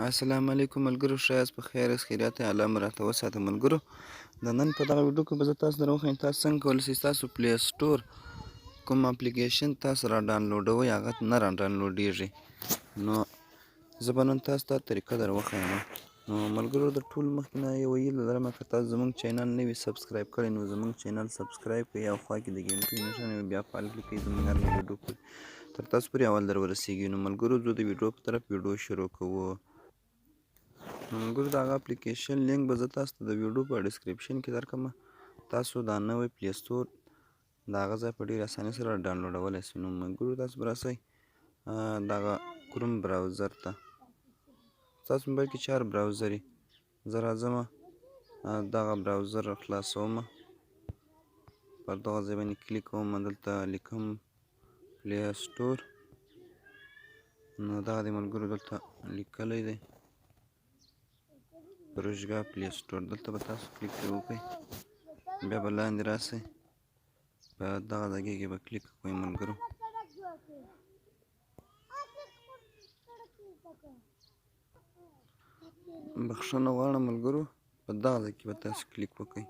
السلام علیکم ملګرو، ښه یاست؟ په خیر یاست؟ خیریت الله مو راته وساته ملګرو. د نن په دغه ویډیو کې به زه تاسو سره وښیم تاسو څنګه کولی شئ ستاسو پلی سټور کوم اپلیکیشن تاسو را ډاونلوډوئ هغه نه را ډاونلوډېږي. نو زه به نن تاسو ته طریقه در وښیم. نو ملګرو د ټول مخکې نه یو هیله لرم که تاسو زموږ چینل نه وي سبسکرایب کړی نو زموږ چینل سبسکرایب کړئ او خوا کې د ګینټۍ نښان وي بیا په هل کلیک کړئ زموږ هر نوې ویډیو تر تاسو پورې اول در ورسیږي. نو ملګرو زه د ویډیو په طرف ویډیو شروع کوو. ملګرو د هغه اپلیکیشن لینک به زه تاسو ته د ویډیو په ډسکریفشن کې درکړم. تاسو دا نوی پلی سټور د هغه ځای په ډېرې اسانۍ سره ډاونلوډولی شئ. نو ملګرو تاسو به راسئ دغه کروم براوزر ته. ستاسو موبایل کې چې هر براوزر وي زه راځم دغه براوزر خلاصوم، پر دغه ځای باندې کلیک کوم، دلته علیکم پلی سټور. نو دغه دی ملګرو دلته لیکلی دی فروشگا پلی سټور. دلته به تاسو کلیک وکړئ، بیا به لاندې راسئ په دغه ځای کې به کلیک وکړئ ملګرو. بخښنه غواړم ملګرو، په دغه ځای کې به تاسو کلیک وکړئ.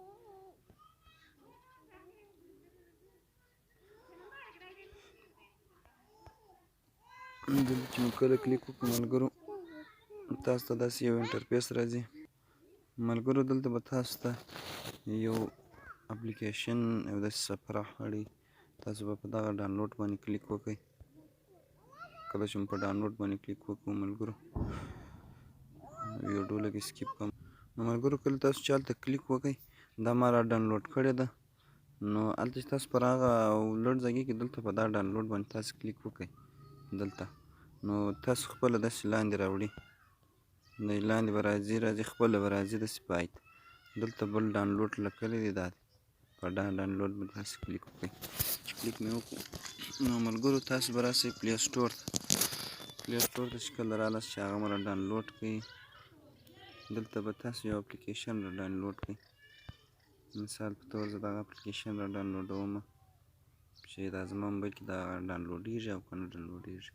دلته چې مو کله کلیک وکړو ملګرو تاسو ته داسې یو انټرفیس راځي. ملګرو دلته به تاسو ته یو اپلیکیشن یو داسې صفحه راښکاږي، تاسو به په دغه ډاونلوډ باندې کلیک وکړئ. کله چې مو په ډاونلوډ باندې کلیک وکړو ملګرو ویډیو لږ سکیپ کوم. نو ملګرو کله تاسو چې هلته کلیک وکړئ دا ما را ډاونلوډ کړې ده. نو هلته چې تاسو پر هغه لوړ ځای کې دلته په دا ډاونلوډ باندې تاسو کلیک وکړئ دلته، نو تاسو خپله داسې لاندې راوړي، لاندې به راځي خپله به راځي داسې پای ته. دلته بل ډاونلوډ لیکلی دی، دا دی په ډاونلوډ به تاسو کلیک وکړئ. چې کلیک مې وکړو نو ملګرو تاسو به راسئ پلی سټور ته. پلی سټور ته چې کله رالاست چې هغه مو را ډاونلوډ کړئ دلته به تاسو یو اپلیکیشن را ډاونلوډ کړئ. مثال په طور زه دغه اپلیکیشن را ډاونلوډوم چې دا زما موبایل کې دا ډاونلوډېږي او که نه ډاونلوډېږي.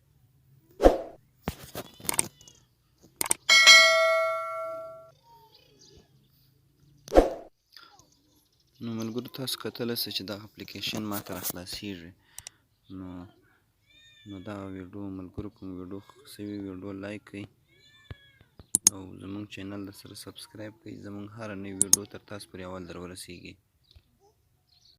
نو ملګرو تاسو کتلی شئ چې دغه اپلیکیشن ما ته را خلاصېږي. نو دغه ویډیو ملګرو کوم ویډیو خوښ شوي ویډیو لایک کړئ او زموږ چینل در سره سبسکرایب کړئ. زموږ هره نوې ویډیو تر تاسو پورې اول در ورسیږي.